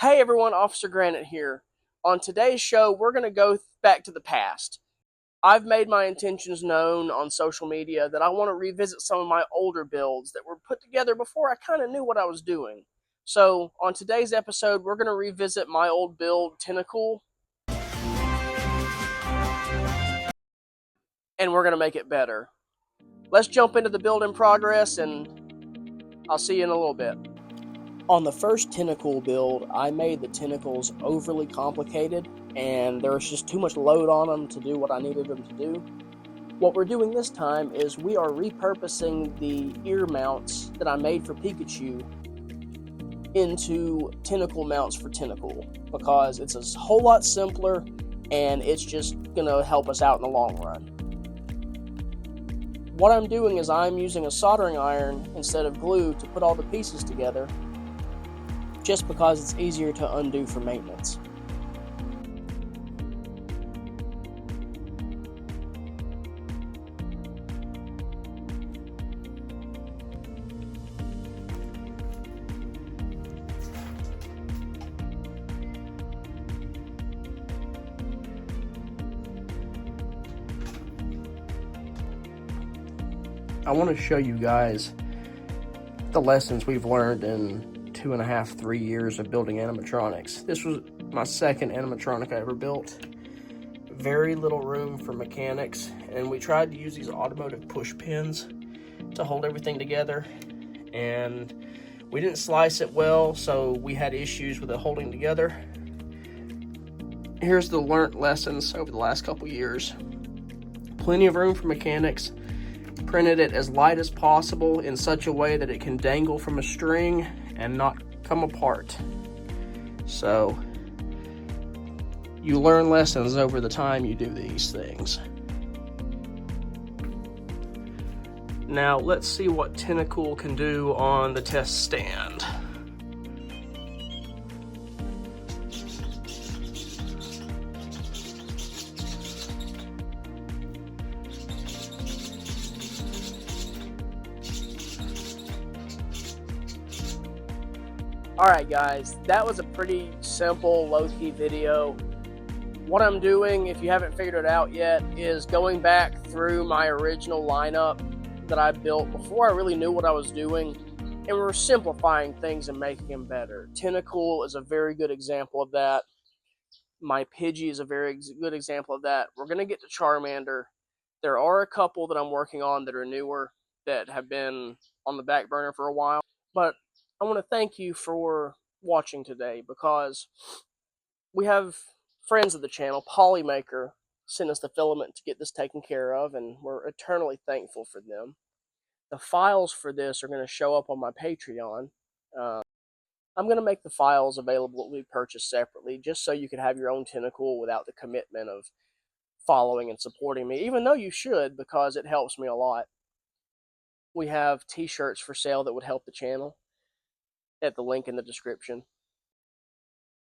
Hey everyone, Officer Granite here. On today's show, we're going to go back to the past. I've made my intentions known on social media that I want to revisit some of my older builds that were put together before I kind of knew what I was doing. So, on today's episode, we're going to revisit my old build, Tentacool, and we're going to make it better. Let's jump into the build in progress, and I'll see you in a little bit. On the first Tentacool build, I made the tentacles overly complicated, and there was just too much load on them to do what I needed them to do. What we're doing this time is we are repurposing the ear mounts that I made for Pikachu into tentacle mounts for Tentacool, because it's a whole lot simpler, and it's just going to help us out in the long run. What I'm doing is I'm using a soldering iron instead of glue to put all the pieces together, just because it's easier to undo for maintenance. I want to show you guys the lessons we've learned in 2.5, 3 years of building animatronics. This was my second animatronic I ever built. Very little room for mechanics, and we tried to use these automotive push pins to hold everything together, and we didn't slice it well, so we had issues with it holding together. Here's the learnt lessons over the last couple years. Plenty of room for mechanics. Printed it as light as possible in such a way that it can dangle from a string and not come apart. So you learn lessons over the time you do these things. Now let's see what Tentacool can do on the test stand. Alright guys, that was a pretty simple, low-key video. What I'm doing, if you haven't figured it out yet, is going back through my original lineup that I built before I really knew what I was doing, and we're simplifying things and making them better. Tentacool is a very good example of that. My Pidgey is a very good example of that. We're going to get to Charmander. There are a couple that I'm working on that are newer, that have been on the back burner for a while, but I want to thank you for watching today, because we have friends of the channel, Polymaker, sent us the filament to get this taken care of, and we're eternally thankful for them. The files for this are going to show up on my Patreon. I'm going to make the files available to be purchased separately, just so you can have your own Tentacool without the commitment of following and supporting me, even though you should, because it helps me a lot. We have t-shirts for sale that would help the channel at the link in the description.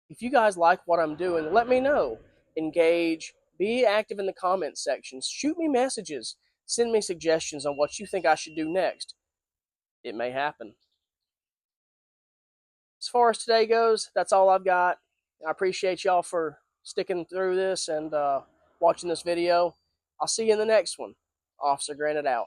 If you guys like what I'm doing, let me know. Engage, be active in the comments sections, shoot me messages, send me suggestions on what you think I should do next. It may happen. As far as today goes, that's all I've got. I appreciate y'all for sticking through this and watching this video. I'll see you in the next one. Officer Granite out.